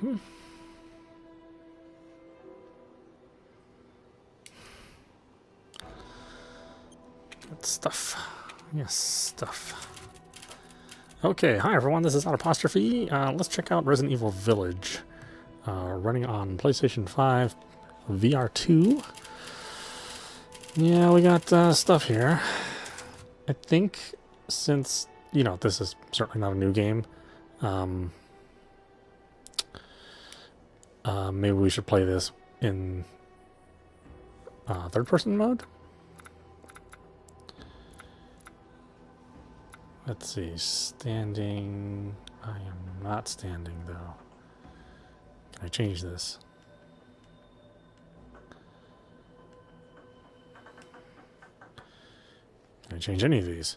Good stuff. Yes, stuff. Okay, hi everyone, this is audap. Let's check out Resident Evil Village. Running on PlayStation 5, VR2. Yeah, we got stuff here. I think since, you know, this is certainly not a new game, maybe we should play this in third-person mode? Let's see, standing... I am not standing, though. Can I change this? Can I change any of these?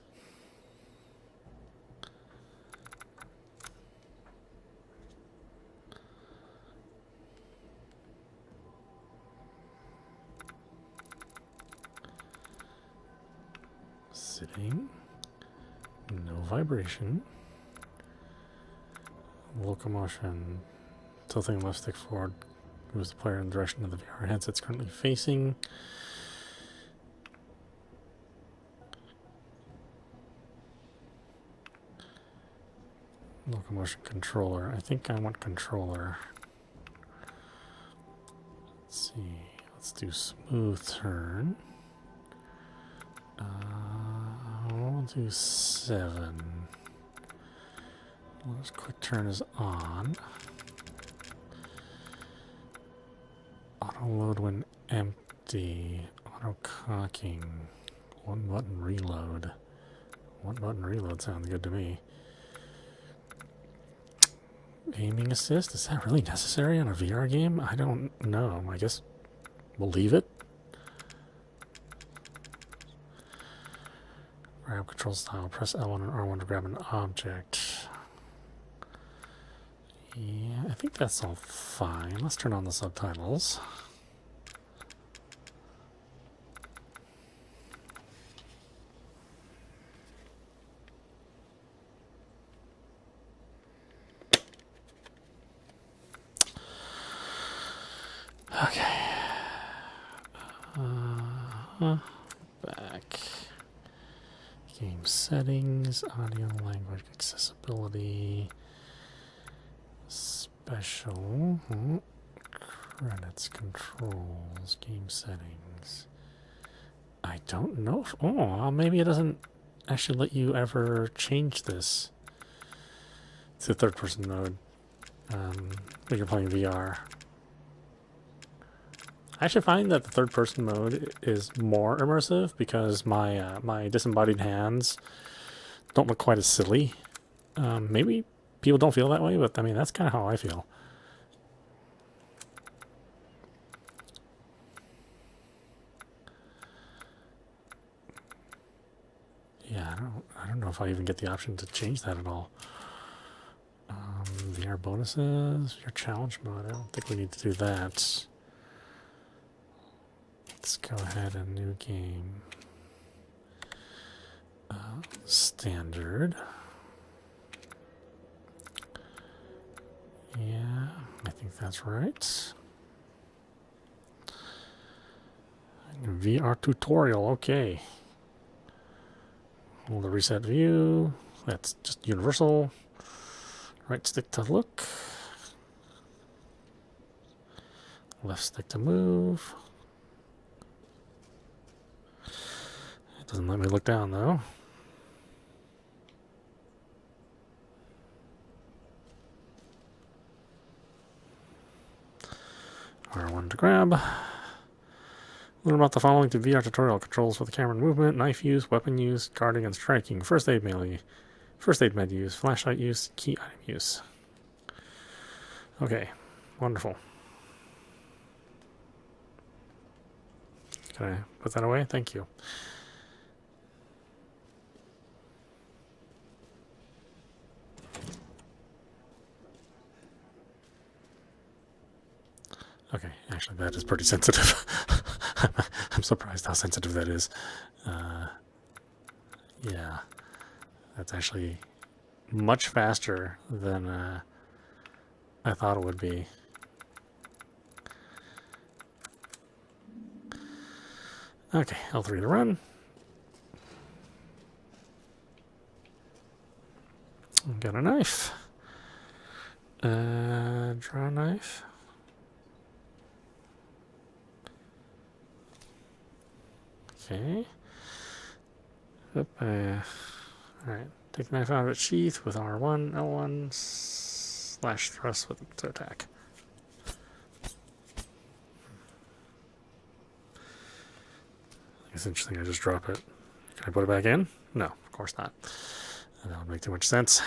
Sitting. No vibration. Locomotion. Tilting left stick forward moves the player in the direction of the VR headset's currently facing. Locomotion controller. I think I want controller. Let's see. Let's do smooth turn. We'll do 7. This quick turn is on. Auto load when empty. Auto cocking. One button reload. One button reload sounds good to me. Aiming assist? Is that really necessary on a VR game? I don't know. I guess we'll leave it. Grab control style. Press L1 and R1 to grab an object. Yeah, I think that's all fine. Let's turn on the subtitles. Okay. Back. Game settings, audio, language, accessibility, special, credits, controls, game settings. I don't know if, oh, maybe it doesn't actually let you ever change this to third person mode when you're playing VR. I actually find that the third-person mode is more immersive because my my disembodied hands don't look quite as silly. Maybe people don't feel that way, but I mean, that's kind of how I feel. Yeah, I don't know if I even get the option to change that at all. VR bonuses, your challenge mode. I don't think we need to do that. Let's go ahead and new game. Standard. Yeah, I think that's right. VR tutorial, okay. Hold the reset view. That's just universal. Right stick to look. Left stick to move. It doesn't let me look down though. R1 to grab. Learn about the following to VR tutorial: controls for the camera and movement, knife use, weapon use, guarding and striking, first aid melee, first aid med use, flashlight use, key item use. Okay, wonderful. Can I put that away? Thank you. Okay, actually that is pretty sensitive. I'm surprised how sensitive that is. Yeah, that's actually much faster than I thought it would be. Okay, L3 to run. Got a knife. Draw a knife. Okay. Oop, alright. Take the knife out of its sheath with R1, L1, slash thrust with to attack. It's interesting, I just drop it. Can I put it back in? No, of course not. That would make too much sense.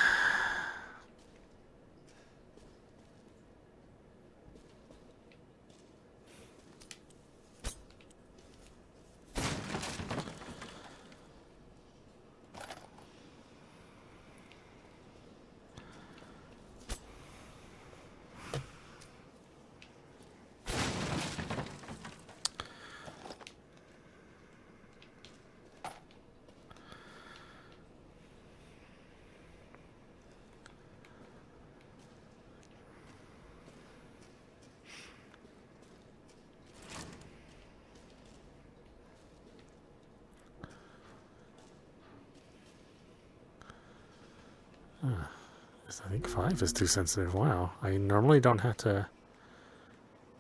I think 5 is too sensitive. Wow. I normally don't have to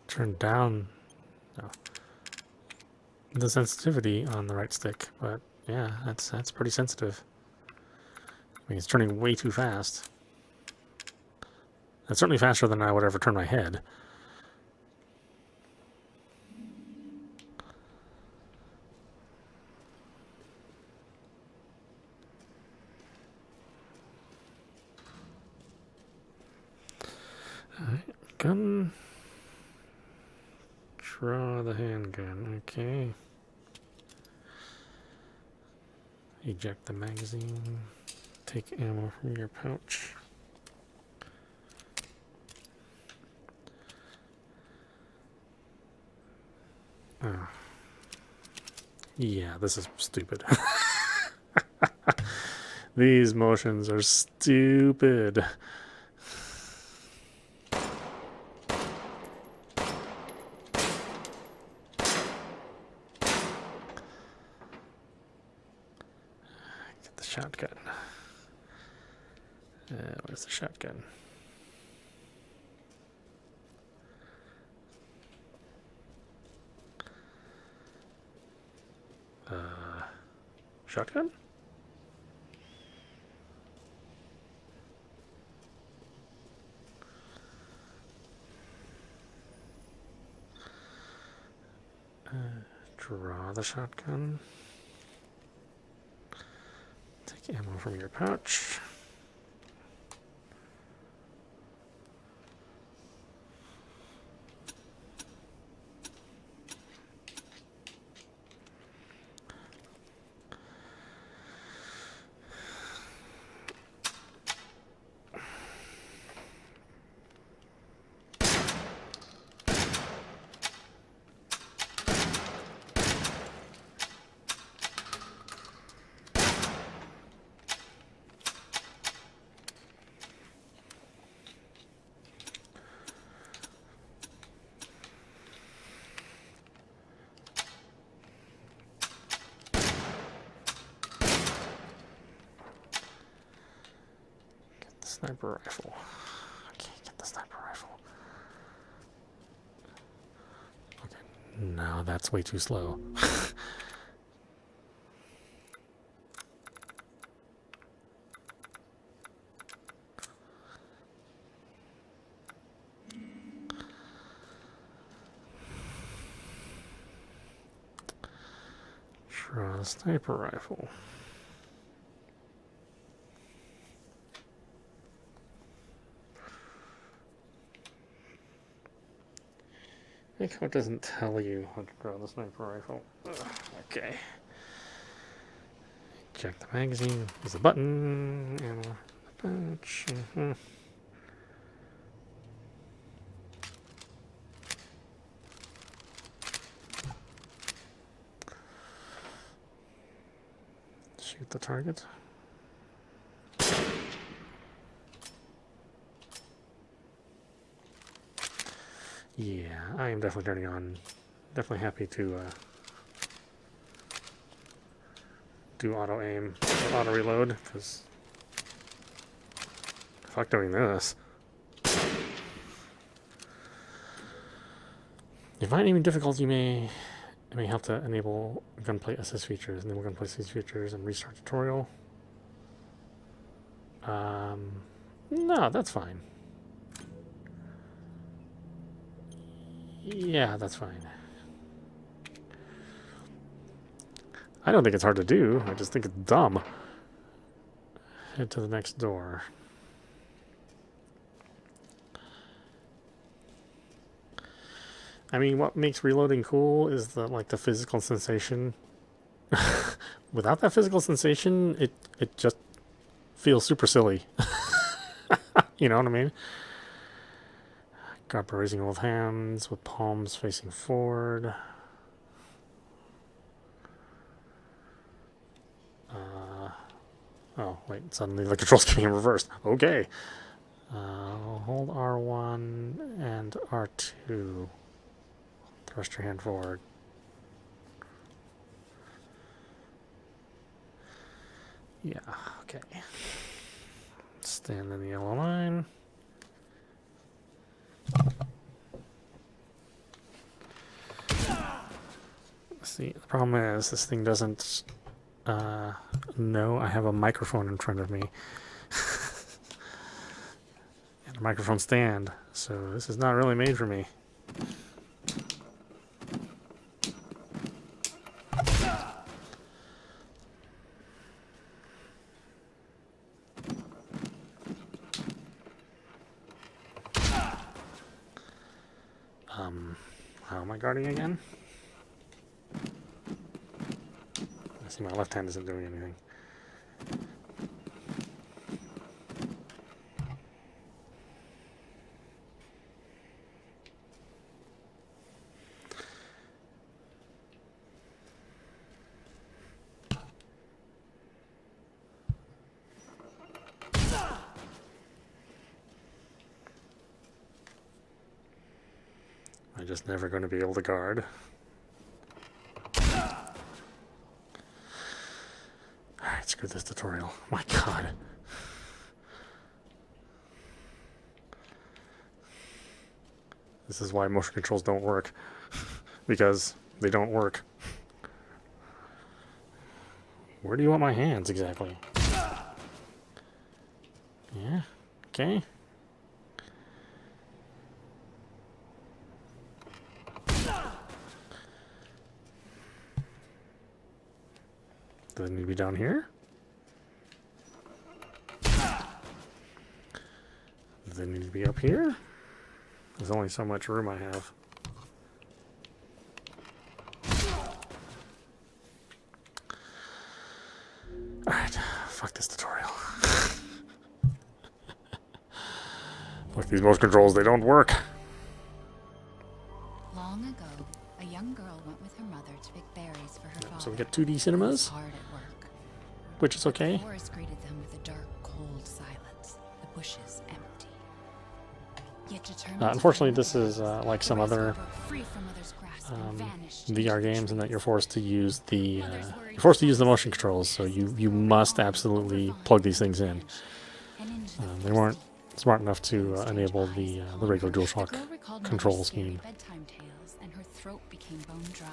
turn down the sensitivity on the right stick, but yeah, that's pretty sensitive. I mean, it's turning way too fast. It's certainly faster than I would ever turn my head. Gun. Draw the handgun. Okay. Eject the magazine. Take ammo from your pouch. Yeah, this is stupid. These motions are stupid. Shotgun. Where's the shotgun? Shotgun? Draw the shotgun. Take ammo from your pouch. Sniper rifle. I can't get the sniper rifle. Okay, no, that's way too slow. Draw a sniper rifle. I think how it doesn't tell you how to draw the sniper rifle. Okay. Check the magazine. Use the button. Ammo. Pouch. Shoot the target. Yeah, I am definitely turning on. Definitely happy to do auto aim, or auto reload, because fuck doing this. If you find any difficulty, it may help to enable gunplay assist features, enable gunplay assist features, and restart tutorial. No, that's fine. Yeah, that's fine. I don't think it's hard to do. I just think it's dumb. Head to the next door. I mean, what makes reloading cool is the physical sensation. Without that physical sensation, it just feels super silly. You know what I mean? Grab by raising both hands with palms facing forward. Oh, wait, suddenly the controls became reversed. Okay. Hold R1 and R2. Thrust your hand forward. Yeah, okay. Stand in the yellow line. See, the problem is this thing doesn't know I have a microphone in front of me. And a microphone stand, so this is not really made for me. How am I guarding again? I see my left hand isn't doing anything. I'm just never going to be able to guard. Alright, screw this tutorial. My god. This is why motion controls don't work. Because they don't work. Where do you want my hands exactly? Yeah, okay. Do they need to be down here? Do they need to be up here? There's only so much room I have. Alright, fuck this tutorial. Look, these motion controls, they don't work. Long ago, a young girl went with her mother to pick berries for her father. So we get 2D cinemas, Hard at work. which is okay. The forest greeted them with a dark, cold silence. The bushes empty. Yet determined Unfortunately, this is like some other free from mother's grasp and vanished VR games, in that you're forced to use the motion controls. So you must absolutely plug these things in. They weren't smart enough to enable the regular DualShock control scheme. Bedtime tales, and her throat became bone dry.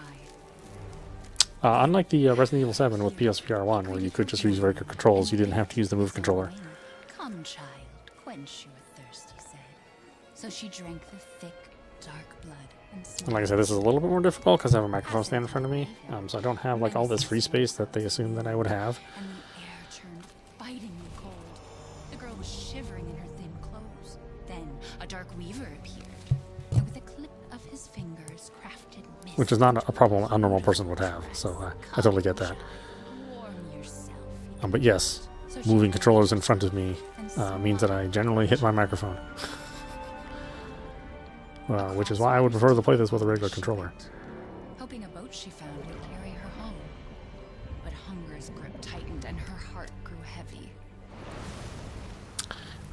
Unlike the Resident Evil 7 with PSVR1, where you could just use regular controls, you didn't have to use the Move controller. Come, child, quench your thirst, he said. So she drank the thick, dark blood And like I said, this is a little bit more difficult because I have a microphone stand in front of me, so I don't have like all this free space that they assume that I would have. And the air turned bitingly cold. The girl was shivering in her thin clothes. Then a dark weaver appeared, and with a clip of his fingers crafted mist. Which is not a problem a normal person would have, so I totally get that. Warm yourself. But yes, moving controllers in front of me means that I generally hit my microphone. Which is why I would prefer to play this with a regular controller. Hoping a boat she found would carry her home. But hunger's grip tightened and her heart grew heavy.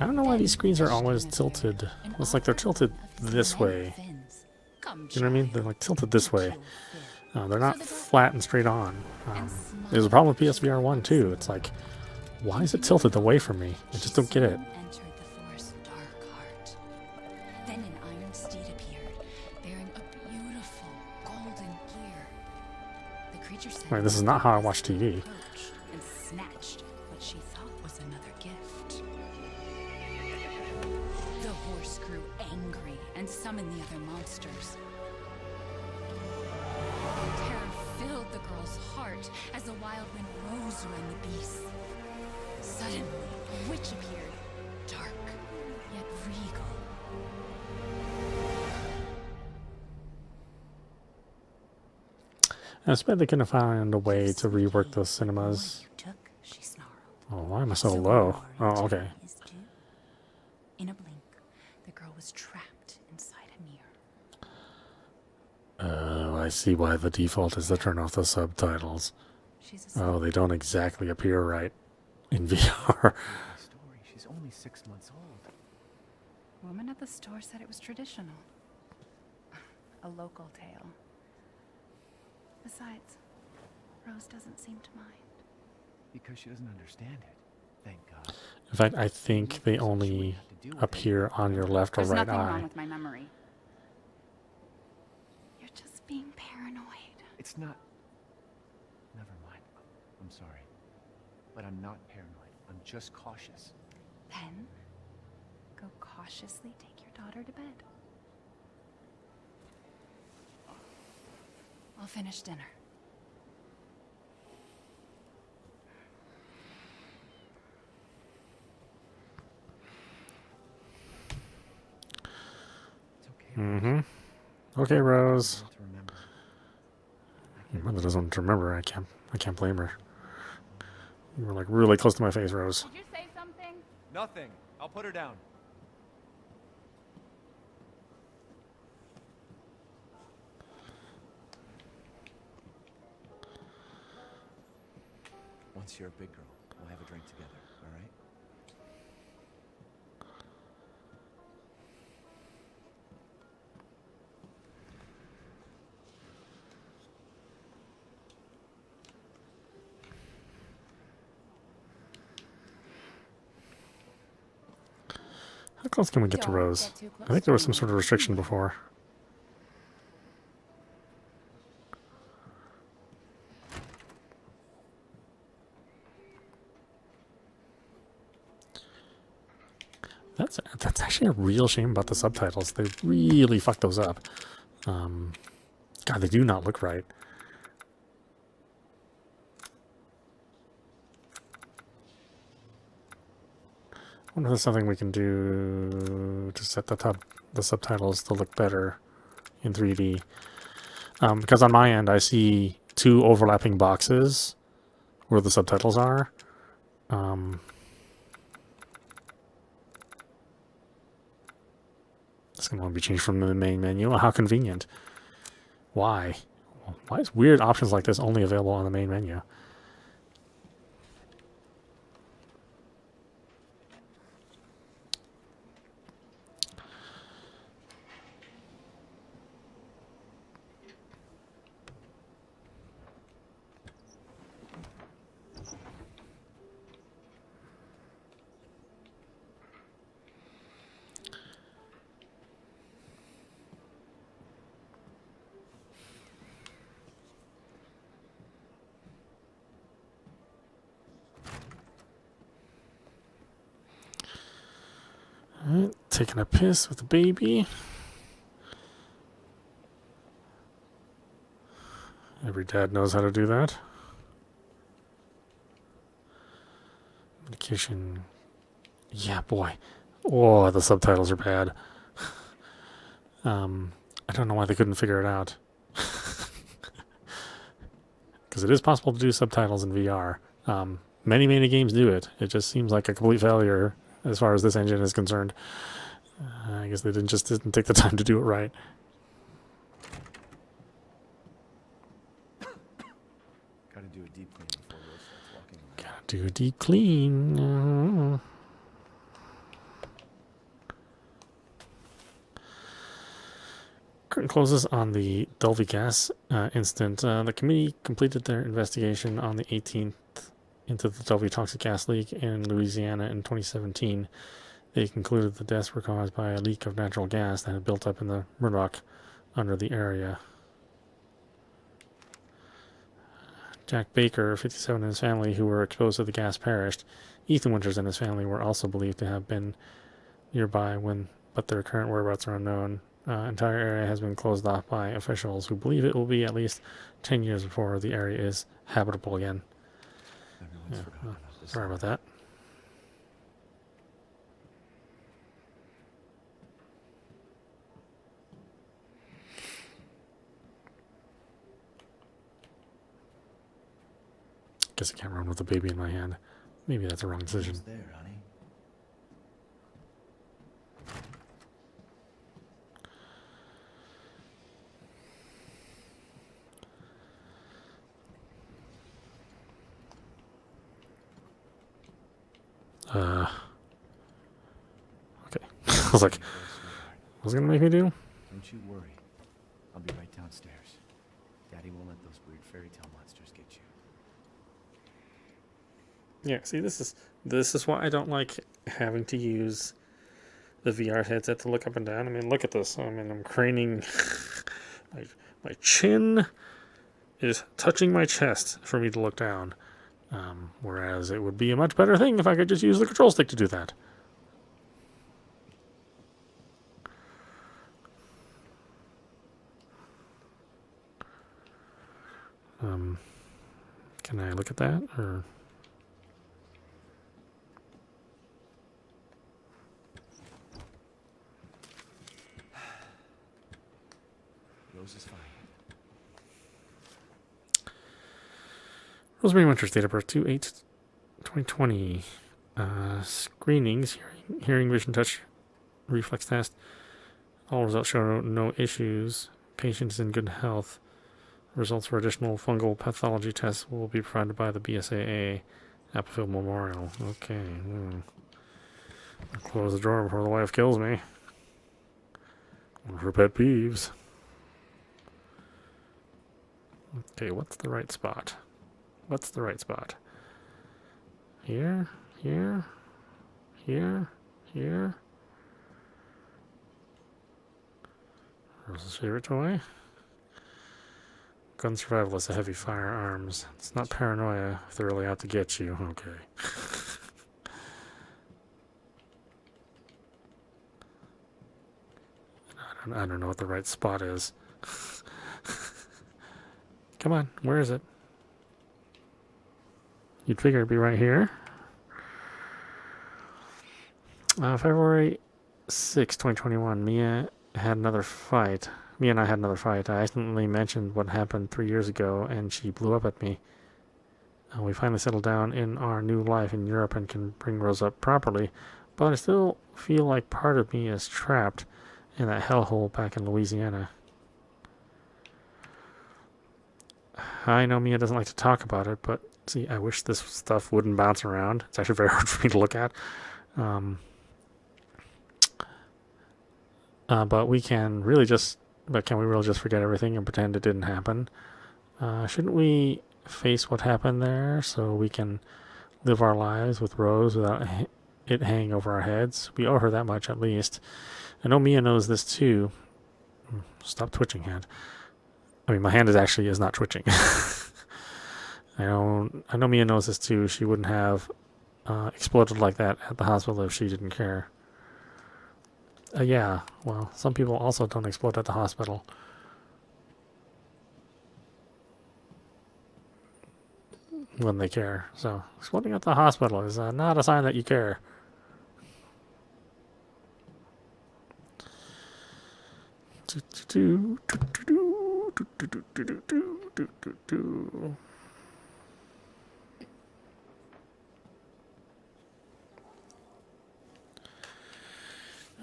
I don't know why these screens are always tilted. It's like they're tilted this way. Come, You know what I mean? They're like tilted this way. They're not So the girl flat and straight on. and There's a problem with PSVR1 too. It's like, why is it tilted away from me? I just don't get it. Entered the forest's dark heart. Then an iron steed appeared, bearing a beautiful golden gear. The creature said, Right, this is not how I watch TV. approached and snatched what she thought was another gift. The horse grew angry and summoned the other monsters. Terror filled the girl's heart as the wild wind rose around the beast. Suddenly, a witch appeared, dark yet regal. I bet they couldn't find a way to rework those cinemas. You took, she snarled. Oh, why am I so low? Oh, okay. Is due. In a blink, the girl was trapped inside a mirror. Oh, I see why the default is to turn off the subtitles. She's a Oh, they don't exactly appear right in VR. Story. She's only 6 months old. woman at the store said it was traditional. A local tale. Besides, Rose doesn't seem to mind. Because she doesn't understand it. Thank God. In fact, I think they only appear on your left or There's right nothing eye. wrong with my memory. You're just being paranoid. It's not. Never mind. I'm sorry. But I'm not paranoid. I'm just cautious. Then, go cautiously take your daughter to bed. I'll finish dinner. It's okay. Mm-hmm. Okay, Rose. To remember. Your mother doesn't want to remember. I can't blame her. You were like really close to my face, Rose. Did you say something? Nothing. I'll put her down. Once you're a big girl, we'll have a drink together, all right? How close can we get to Don't Rose? get too close I think to there was me. some sort of restriction before. That's actually a real shame about the subtitles. They really fucked those up. God, they do not look right. I wonder if there's something we can do to set the subtitles to look better in 3D. Because on my end, I see two overlapping boxes where the subtitles are. It's going to be changed from the main menu. How convenient. Why? Why is weird options like this only available on the main menu? Alright, taking a piss with the baby. Every dad knows how to do that. Medication. Yeah, boy. Oh, the subtitles are bad. I don't know why they couldn't figure it out. Because it is possible to do subtitles in VR. Many games do it. It just seems like a complete failure as far as this engine is concerned. I guess they didn't take the time to do it right. Gotta do a deep clean before Rose starts walking around. Gotta do a deep clean. Curtain closes on the Dulvey gas incident. The committee completed their investigation on the 18th into the Dulvey toxic gas leak in Louisiana in 2017. They concluded the deaths were caused by a leak of natural gas that had built up in the murdoch under the area. Jack Baker, 57, and his family, who were exposed to the gas, perished. Ethan Winters and his family were also believed to have been nearby, but their current whereabouts are unknown. Entire area has been closed off by officials who believe it will be at least 10 years before the area is habitable again. Sorry about that. Guess I can't run with a baby in my hand. Maybe that's a wrong decision. There, honey. Okay. I was like, what's it gonna make me do? Don't you worry. I'll be right downstairs. Daddy won't let those weird fairy tale monsters get you. Yeah, see, this is why I don't like having to use the VR headset to look up and down. I mean, look at this. I mean, I'm craning. my chin is touching my chest for me to look down. Whereas it would be a much better thing if I could just use the control stick to do that. Can I look at that, or? Rose is fine. Rosemary Winters, date of birth 2/8/2020. Screenings, hearing, vision, touch, reflex test. All results show no issues. Patient is in good health. Results for additional fungal pathology tests will be provided by the BSAA, Applefield Memorial. Okay. I'll close the drawer before the wife kills me. One of her pet peeves. Okay, what's the right spot? What's the right spot? Here, here, here, here. Rose's favorite toy. Gun survivalist, a heavy firearms. It's not paranoia if they're really out to get you. Okay. I don't know what the right spot is. Come on, where is it? You'd figure it'd be right here. February 6, 2021. Mia and I had another fight. I accidentally mentioned what happened 3 years ago, and she blew up at me. We finally settled down in our new life in Europe and can bring Rose up properly, but I still feel like part of me is trapped in that hellhole back in Louisiana. I know Mia doesn't like to talk about it, but see, I wish this stuff wouldn't bounce around. It's actually very hard for me to look at. But can we really just forget everything and pretend it didn't happen? Shouldn't we face what happened there so we can live our lives with Rose without it hanging over our heads? We owe her that much at least. I know Mia knows this too. Stop twitching, hand. I mean, my hand is not twitching. I know Mia knows this too. She wouldn't have exploded like that at the hospital if she didn't care. Yeah, well, some people also don't explode at the hospital. When they care. So, exploding at the hospital is not a sign that you care.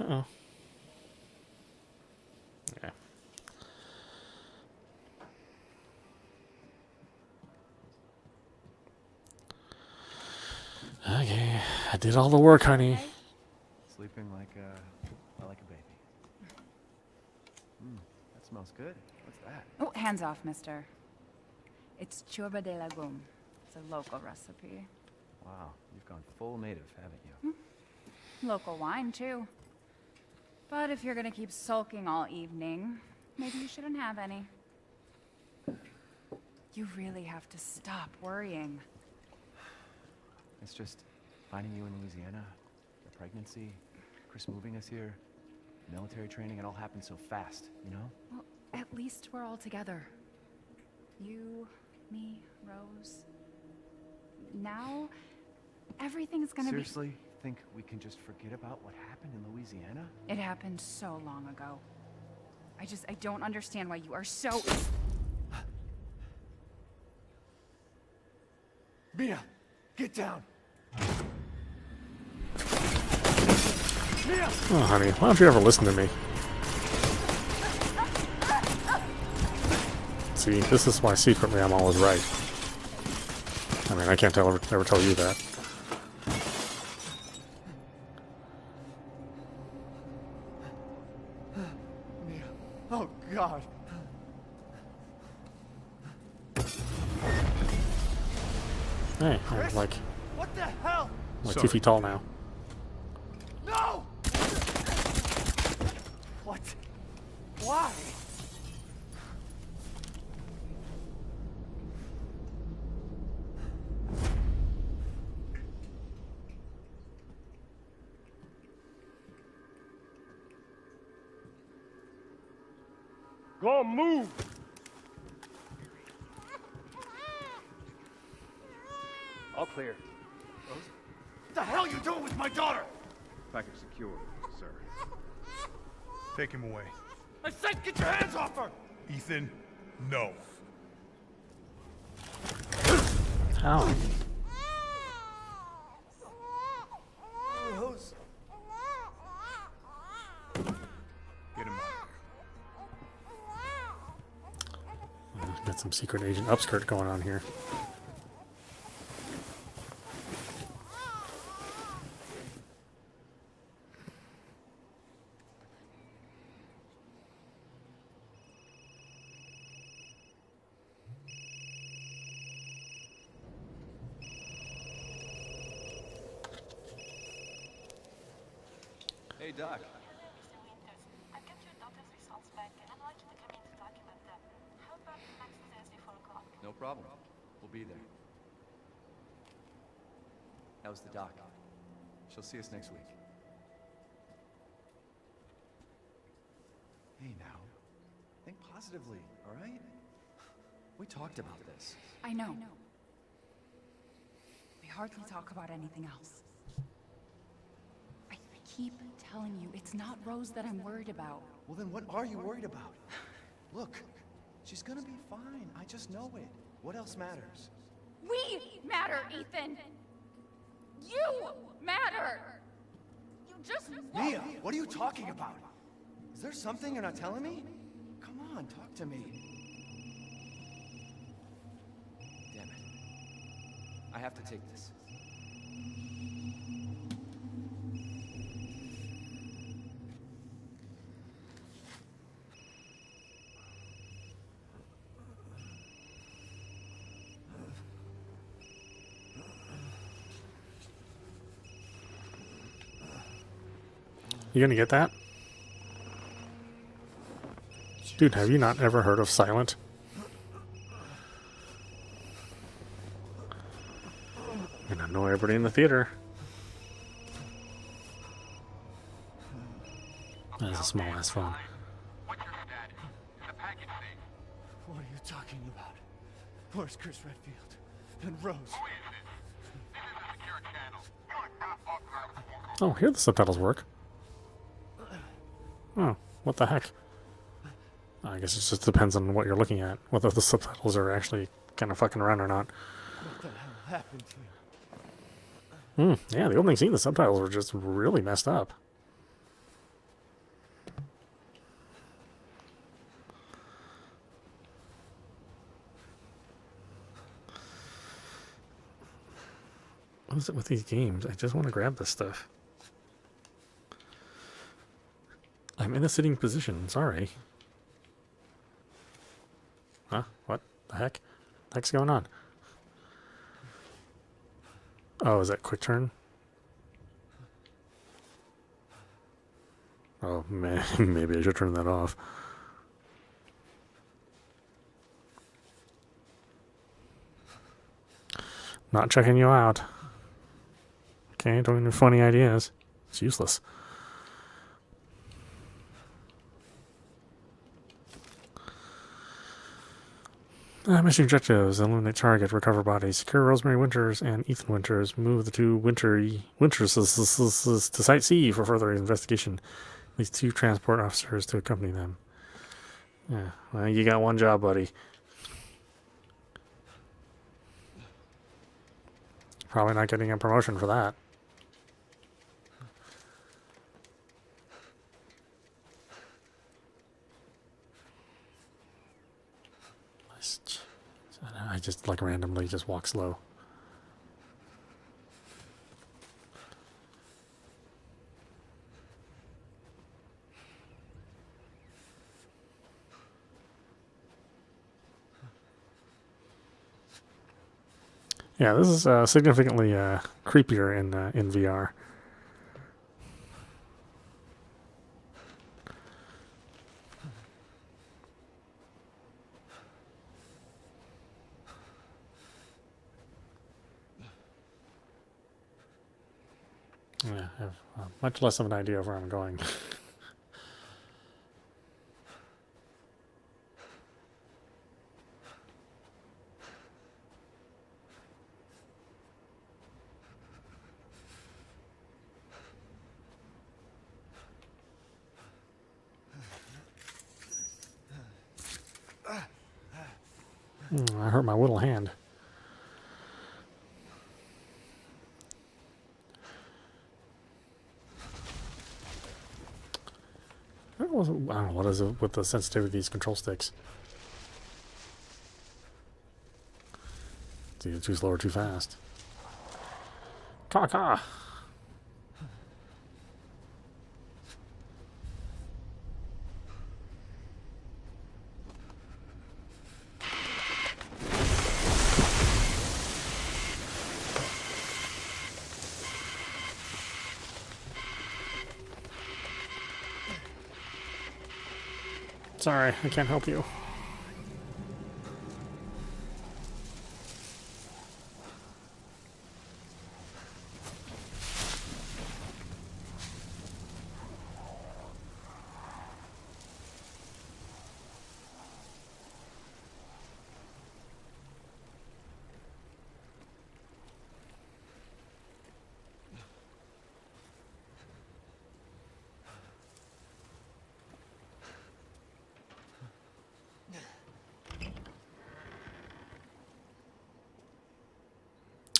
Uh-oh. Okay. Okay, I did all the work, honey. Sleeping like a baby. That's Smells good. What's that? Oh, hands off, mister. It's churba de legume. It's a local recipe. Wow, you've gone full native, haven't you? Local wine, too. But if you're gonna keep sulking all evening, maybe you shouldn't have any. You really have to stop worrying. It's just finding you in Louisiana, the pregnancy, Chris moving us here, military training, it all happened so fast, you know? Well, at least we're all together. You, me, Rose. Now, everything's gonna Seriously? Think we can just forget about what happened in Louisiana? It happened so long ago. I don't understand why you are so... Mia! Get down! Mia! Oh, honey, why don't you ever listen to me? See, this is why secretly I'm always right. I mean, I can't ever tell you that. Mia! Oh, God! Hey, I'm like What the hell? 2 feet tall now. No! What? Why? Go on, move! All clear. What the hell are you doing with my daughter? Package secure, sir. Take him away. I said get your hands off her! Ethan, no. How? Rose. Get him out. Got some secret agent upskirt going on here. Hey, Doc. Mr. Winters, I've got your daughter's results back, and I'd like you to come in to document them. How about next Thursday, 4 o'clock? No problem. We'll be there. How's the doc? She'll see us next week. Hey, now. Think positively, all right? We talked about this. I know. We hardly talk about anything else. I keep telling you, it's not Rose that I'm worried about. Well, then what are you worried about? Look, she's gonna be fine. I just know it. What else matters? We matter, Ethan! You matter! You just won't. Mia, what are you talking about? Is there something you're not telling me? Come on, talk to me. Damn it. I have to take this. You gonna get that? Dude, have you not ever heard of Silent? And I know everybody in the theater. That is a small ass phone. What's your status? Is the package safe? What are you talking about? Where's Chris Redfield? And Rose? Who is this? This is a secure channel. You are not authorized to walk Oh, here the subtitles work. Oh, what the heck? I guess it just depends on what you're looking at, whether the subtitles are actually kind of fucking around or not. What the hell happened to you? Yeah, the opening scene, the subtitles were just really messed up. What is it with these games? I just want to grab this stuff. I'm in a sitting position, sorry. The heck? The heck's going on? Oh, is that quick turn? Oh, man, maybe I should turn that off. Not checking you out. Okay, don't have any funny ideas. It's useless. Mission objectives: eliminate target, recover bodies, secure Rosemary Winters and Ethan Winters, move the two Winters to Site C for further investigation. At least 2 transport officers to accompany them. Yeah, well, you got one job, buddy. Probably not getting a promotion for that. I just like randomly just walk slow. Yeah, this is significantly creepier in VR. Yeah, I have much less of an idea of where I'm going. I hurt my little hand. I don't know what is it with the sensitivity of these control sticks. It's either too slow or too fast. Caw. Sorry, I can't help you.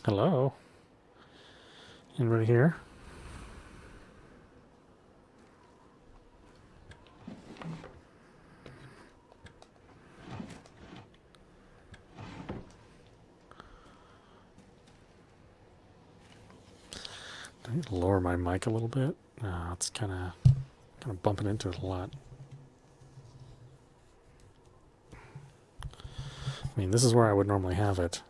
Hello? Anybody here? I need to lower my mic a little bit. It's kind of bumping into it a lot. I mean, this is where I would normally have it.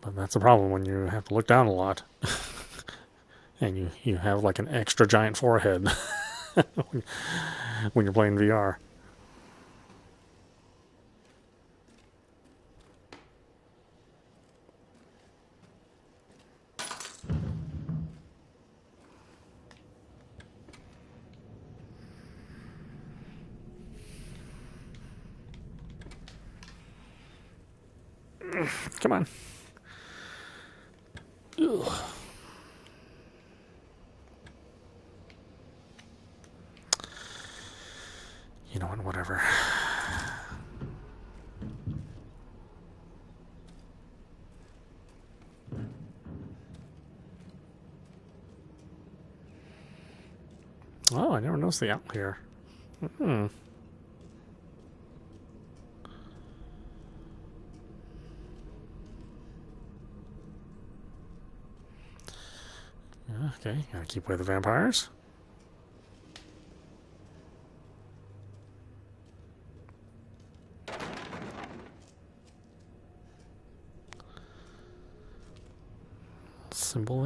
But that's the problem when you have to look down a lot. And you have like an extra giant forehead when you're playing VR. Come on. Ugh. You know what, whatever. Oh, I never noticed the owl here. Okay, gotta keep away the vampires.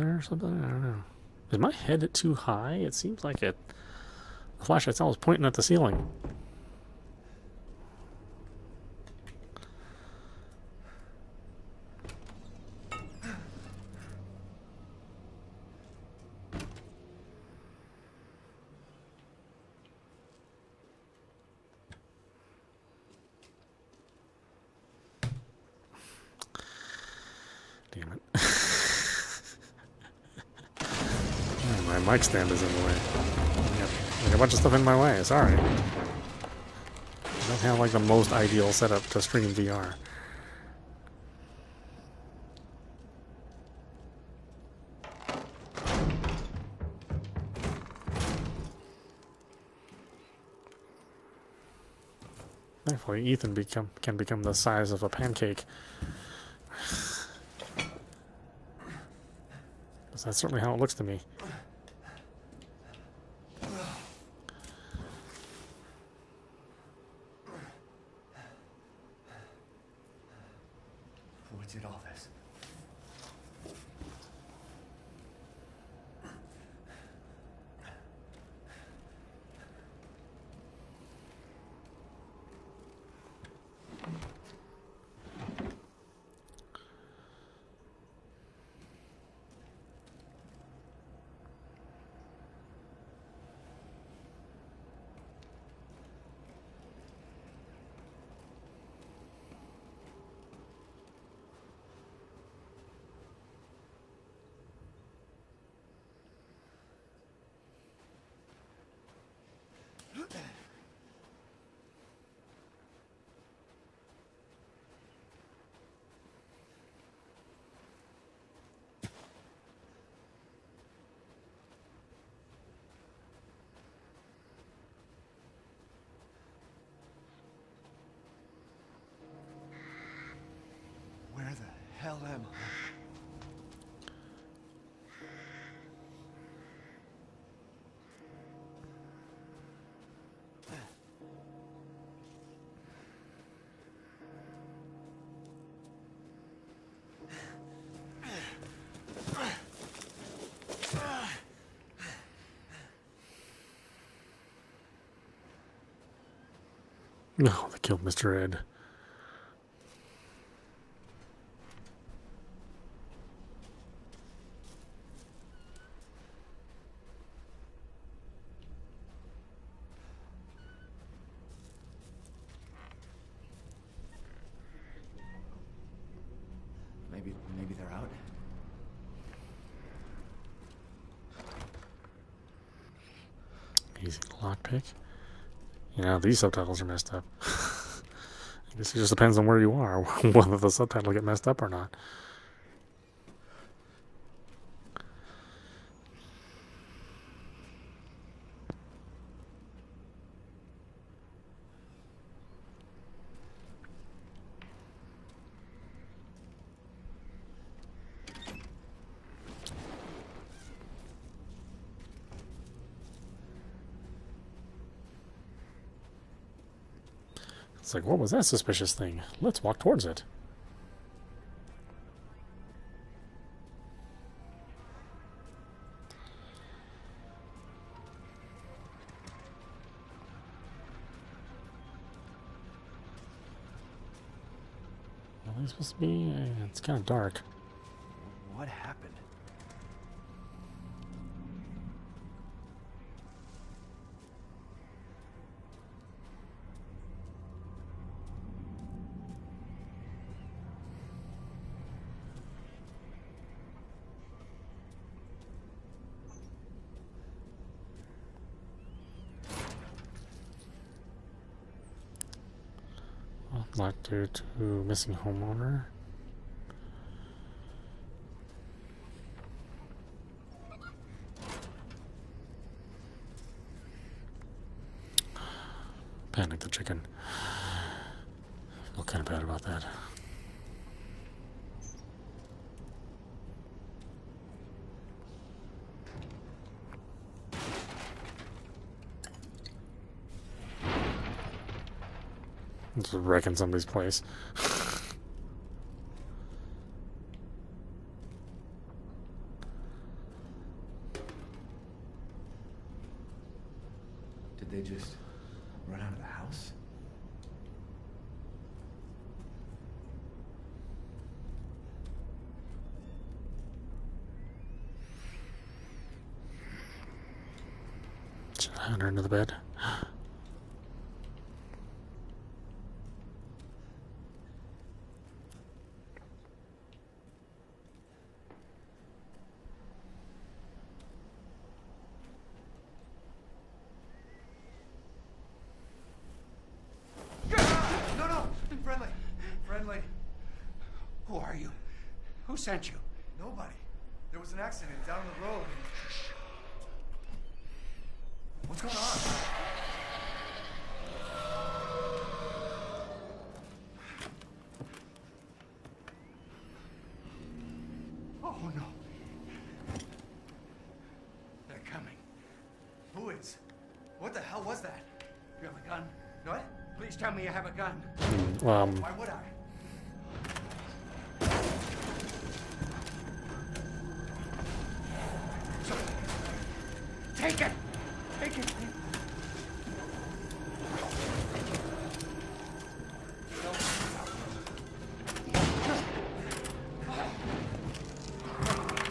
there or something? I don't know. Is my head too high? It seems like it. The flashlight's always pointing at the ceiling. Damn it. Oh, my mic stand is in the way. Yep. Like a bunch of stuff in my way. Sorry. I don't have like the most ideal setup to stream VR. Thankfully, Ethan can become the size of a pancake. That's certainly how it looks to me. What did all this? Where the hell am I? No, they killed Mr. Ed. Maybe they're out. Easy lockpick. You know, these subtitles are messed up. I guess it just depends on where you are, whether the subtitle get messed up or not. It's like, what was that suspicious thing? Let's walk towards it. Well, it's supposed to be... it's kind of dark. What happened? Locked due to missing homeowner. Panic the chicken. I feel kind of bad about that. Just wrecking somebody's place. Did they just run out of the house? Should I hunt her into the bed? No, friendly. Friendly. Who are you? Who sent you? Nobody. There was an accident down the road. What's going on? Oh no. They're coming. Who is? What the hell was that? You have a gun? What? Please tell me you have a gun. Why would I? Take it! Take it!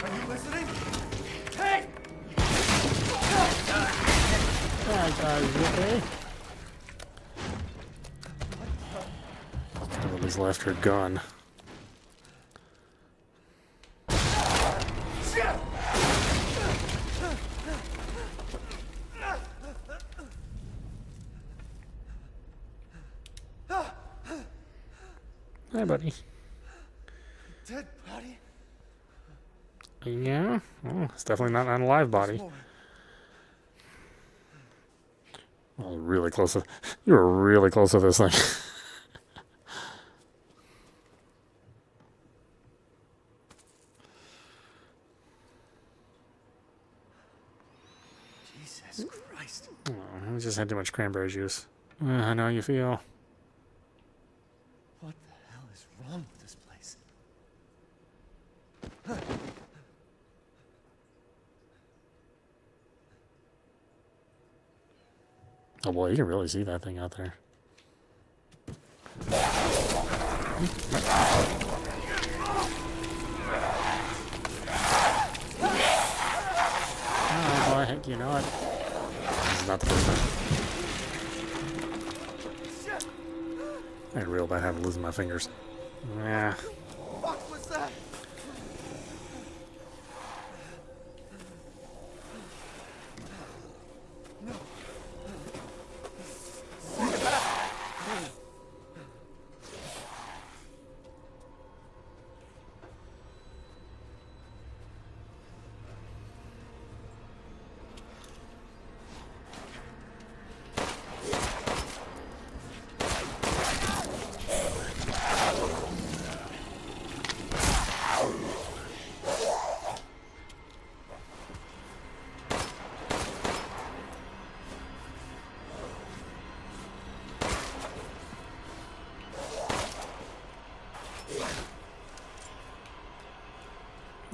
Are you listening? Hey! Hi guys, you okay? Nobody's left her gun. Hi, buddy. Dead body? Yeah? Oh, it's definitely not an alive body. Oh, really close to... You were really close to this thing. Jesus Christ. Oh, I just had too much cranberry juice. I know how you feel. What the hell is wrong with this place? Oh boy, you can really see that thing out there. Oh boy, heck, you know what? This is not the first time. I had real bad habit of losing my fingers. Yeah. Fuck was that?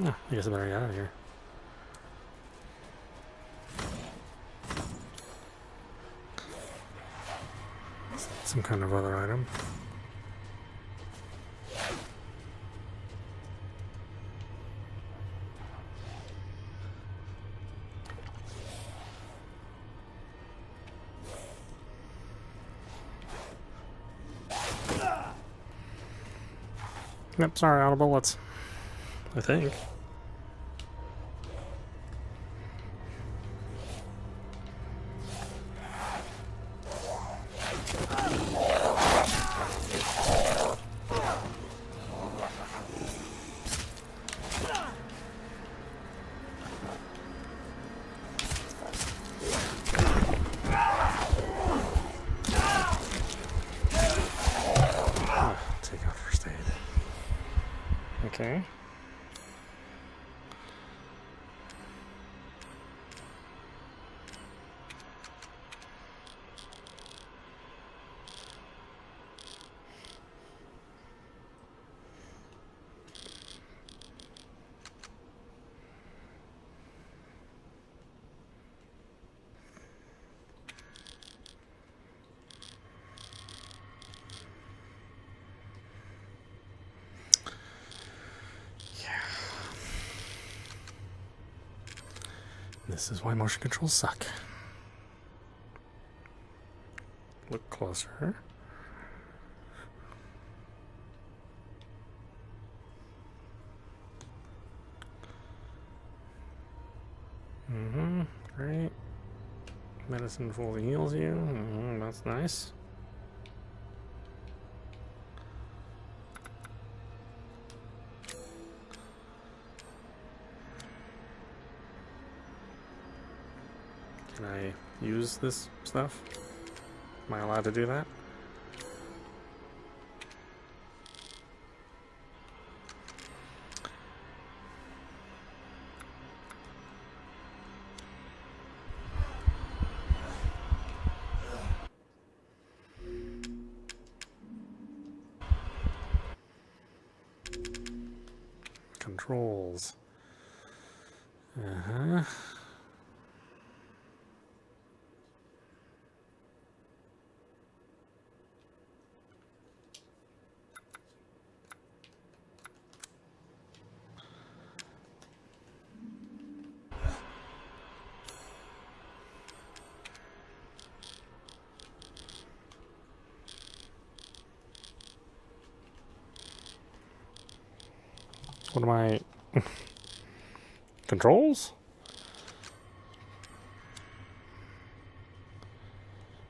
Oh, I guess I better get out of here. Some kind of other item. Yep, sorry, out of bullets. I think. Take out first aid. Okay. This is why motion controls suck. Look closer. Great. Medicine fully heals you. That's nice. Can I use this stuff? Am I allowed to do that? Controls. What am I... Controls?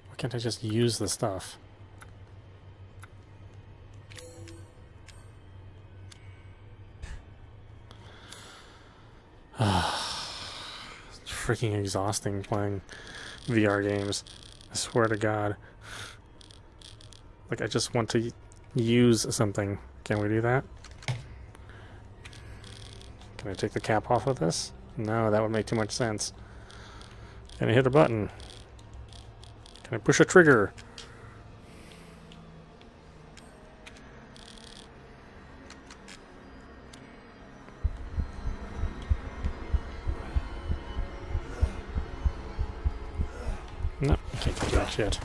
Why can't I just use the stuff? It's freaking exhausting playing VR games. I swear to God. Like, I just want to use something. Can we do that? Can I take the cap off of this? No, that would make too much sense. Can I hit a button? Can I push a trigger? No, I can't do that shit.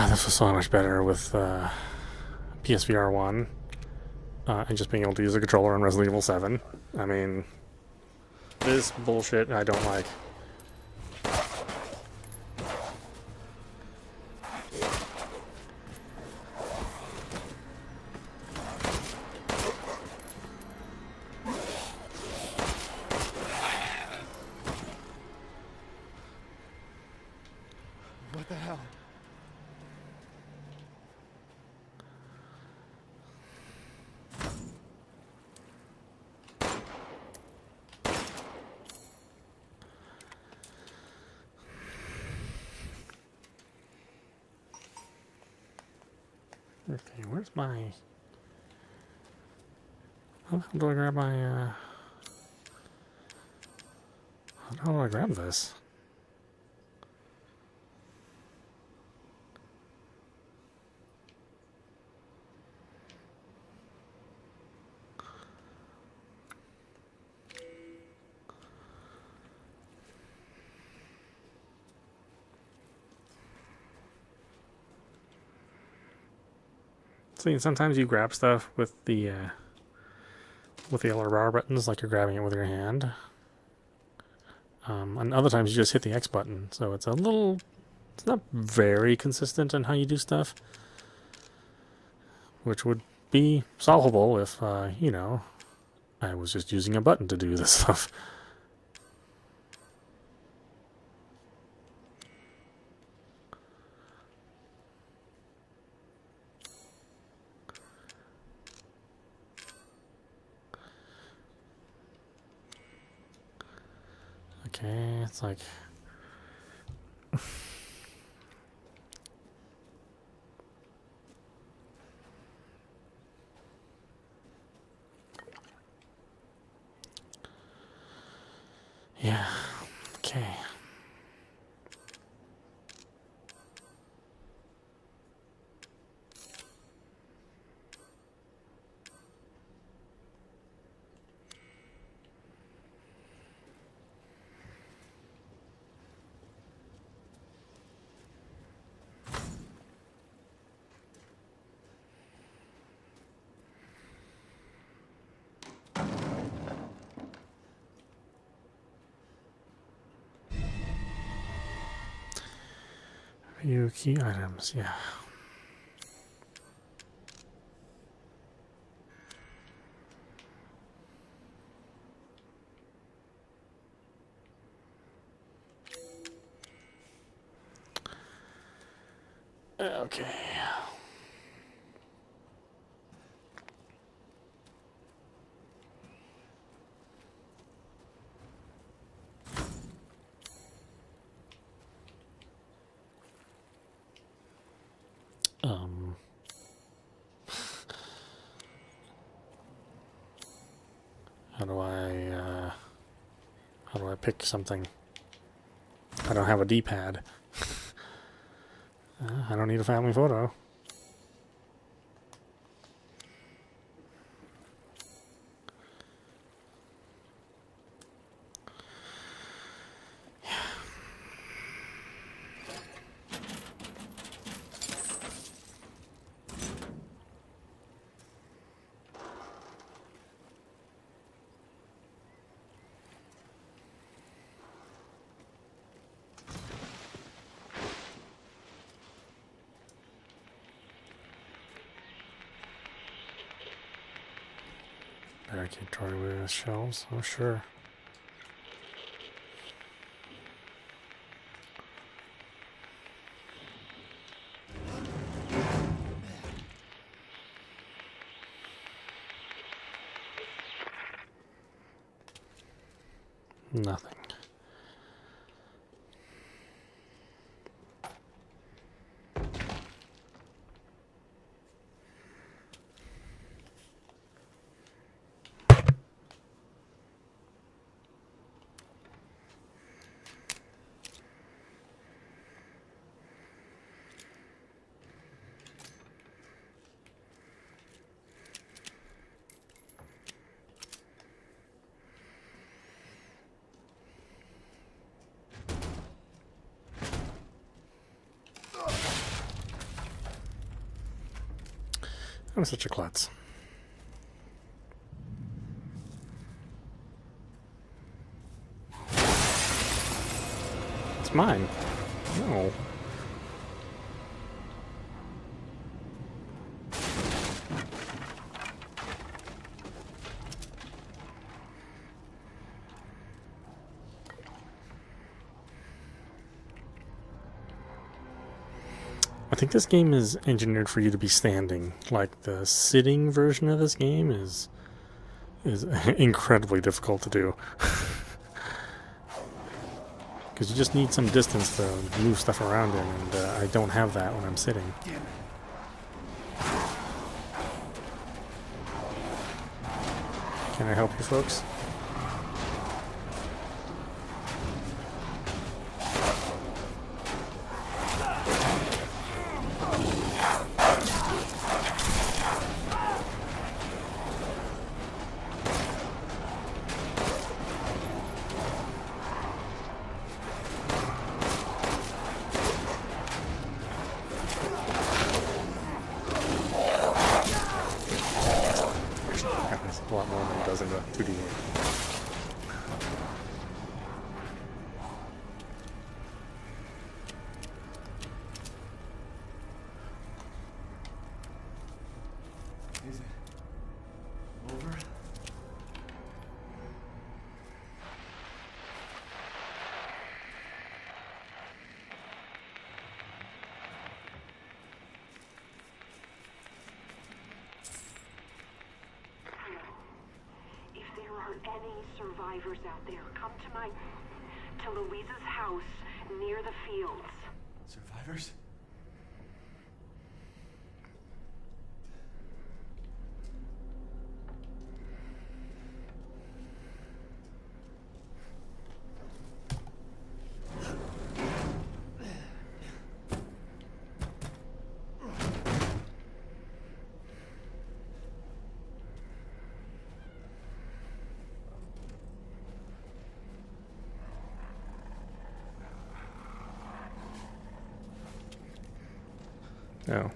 This was so much better with PSVR1 and just being able to use a controller on Resident Evil 7. I mean, this bullshit I don't like. What the hell? Okay, where's my... How do I grab my, How do I grab this? See, sometimes you grab stuff with the LR buttons, like you're grabbing it with your hand. And other times you just hit the X button, so it's it's not very consistent on how you do stuff. Which would be solvable if, you know, I was just using a button to do this stuff. Okay, it's like... yeah, okay. View key items, yeah. Okay. How do I pick something? I don't have a D-pad. I don't need a family photo. Barricade doorway with shelves. Oh, sure. Nothing. I'm such a klutz. It's mine. No. I think this game is engineered for you to be standing. Like the sitting version of this game is incredibly difficult to do. Because you just need some distance to move stuff around in, and I don't have that when I'm sitting. Can I help you folks? A lot more than it does in the 2D game. Is it over? If there are any survivors out there, come to Louisa's house near the fields. Survivors? No.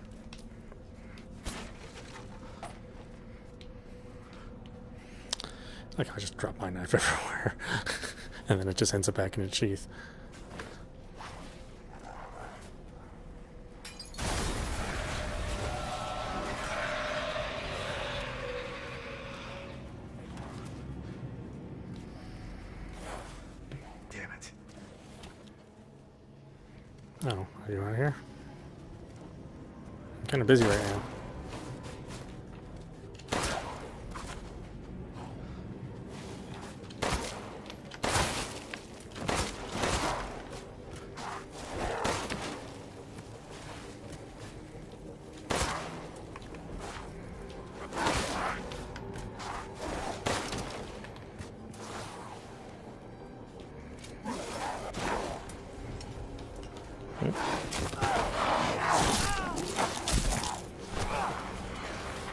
Like I just drop my knife everywhere, and then it just ends up back in its sheath. Oh, are you out of here? I'm kind of busy right now.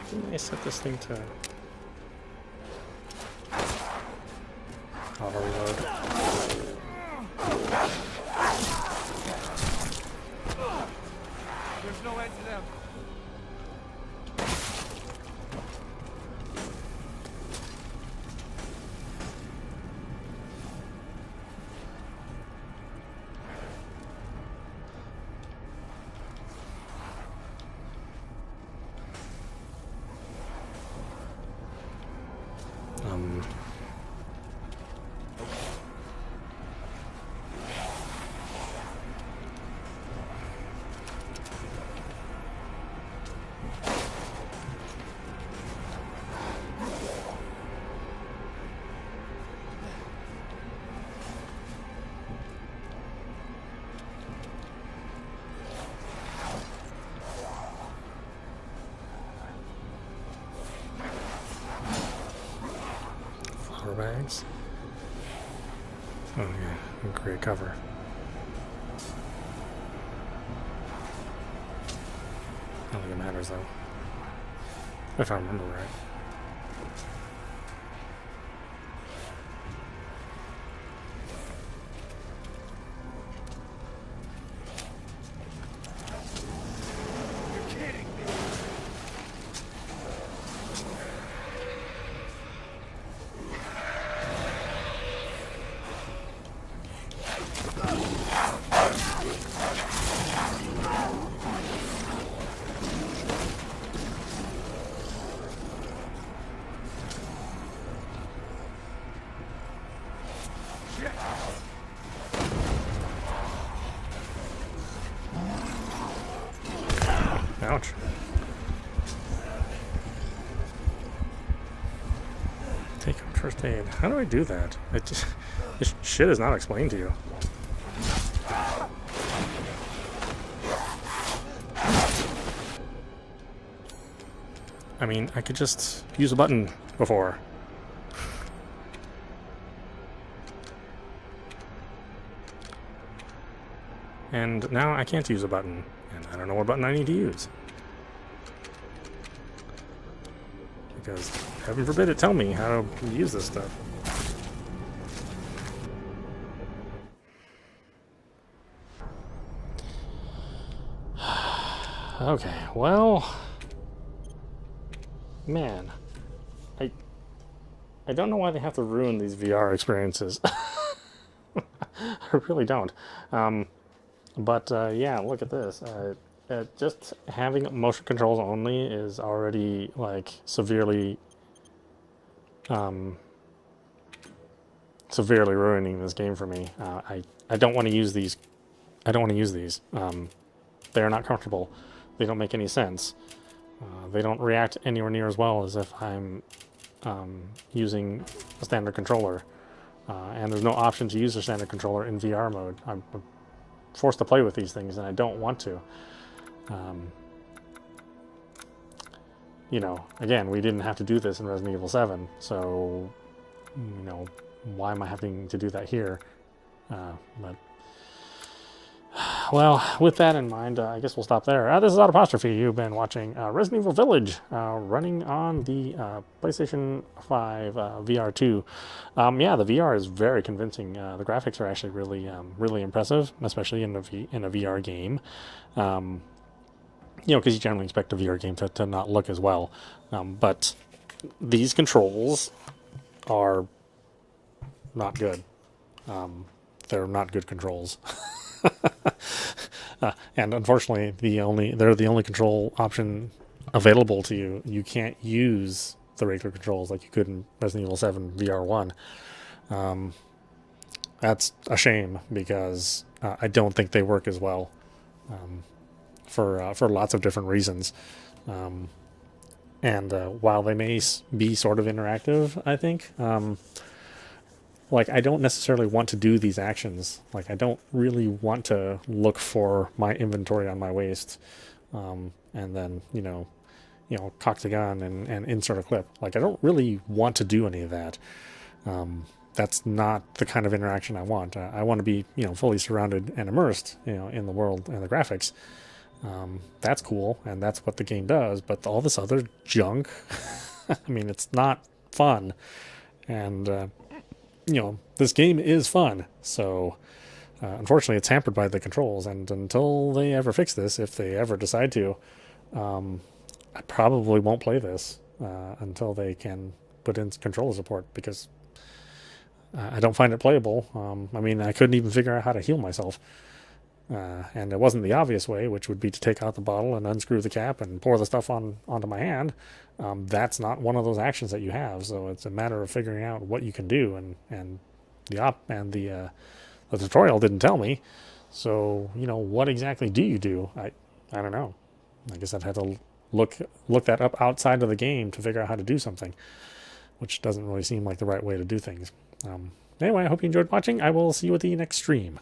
Didn't I set this thing to auto reload? There's no end to them. Flower bags. Oh yeah, great cover. I don't think it matters though. If I remember right. Ouch. Take out first aid. How do I do that? This shit is not explained to you. I mean, I could just use a button before. And now I can't use a button, and I don't know what button I need to use. Because, heaven forbid it tell me how to use this stuff. Okay, well... Man. I don't know why they have to ruin these VR experiences. I really don't. Yeah, look at this. Just having motion controls only is already like severely ruining this game for me. I don't want to use these. I don't want to use these. They are not comfortable. They don't make any sense. They don't react anywhere near as well as if I'm using a standard controller. And there's no option to use a standard controller in VR mode. I'm forced to play with these things, and I don't want to. You know, again, we didn't have to do this in Resident Evil 7, so, you know, why am I having to do that here? But, well, with that in mind, I guess we'll stop there. This is Audapostrophe. You've been watching Resident Evil Village, running on the PlayStation 5 VR2. Yeah, the VR is very convincing. The graphics are actually really impressive, especially in a VR game. You know, because you generally expect a VR game to not look as well. But these controls are not good. They're not good controls. And unfortunately, they're the only control option available to you. You can't use the regular controls like you could in Resident Evil 7 VR1. That's a shame because I don't think they work as well. for lots of different reasons. And while they may be sort of interactive, I think, like, I don't necessarily want to do these actions. Like, I don't really want to look for my inventory on my waist, and then, cock the gun and insert a clip. Like, I don't really want to do any of that. That's not the kind of interaction I want. I want to be, fully surrounded and immersed, in the world and the graphics. That's cool, and that's what the game does, but all this other junk, I mean, it's not fun. And, this game is fun, so unfortunately it's hampered by the controls, and until they ever fix this, if they ever decide to, I probably won't play this until they can put in controller support, because I don't find it playable. I mean, I couldn't even figure out how to heal myself. And it wasn't the obvious way, which would be to take out the bottle and unscrew the cap and pour the stuff onto my hand. That's not one of those actions that you have, so it's a matter of figuring out what you can do. And the tutorial didn't tell me. So what exactly do you do? I don't know. I guess I'd have to look that up outside of the game to figure out how to do something, which doesn't really seem like the right way to do things. Anyway, I hope you enjoyed watching. I will see you at the next stream.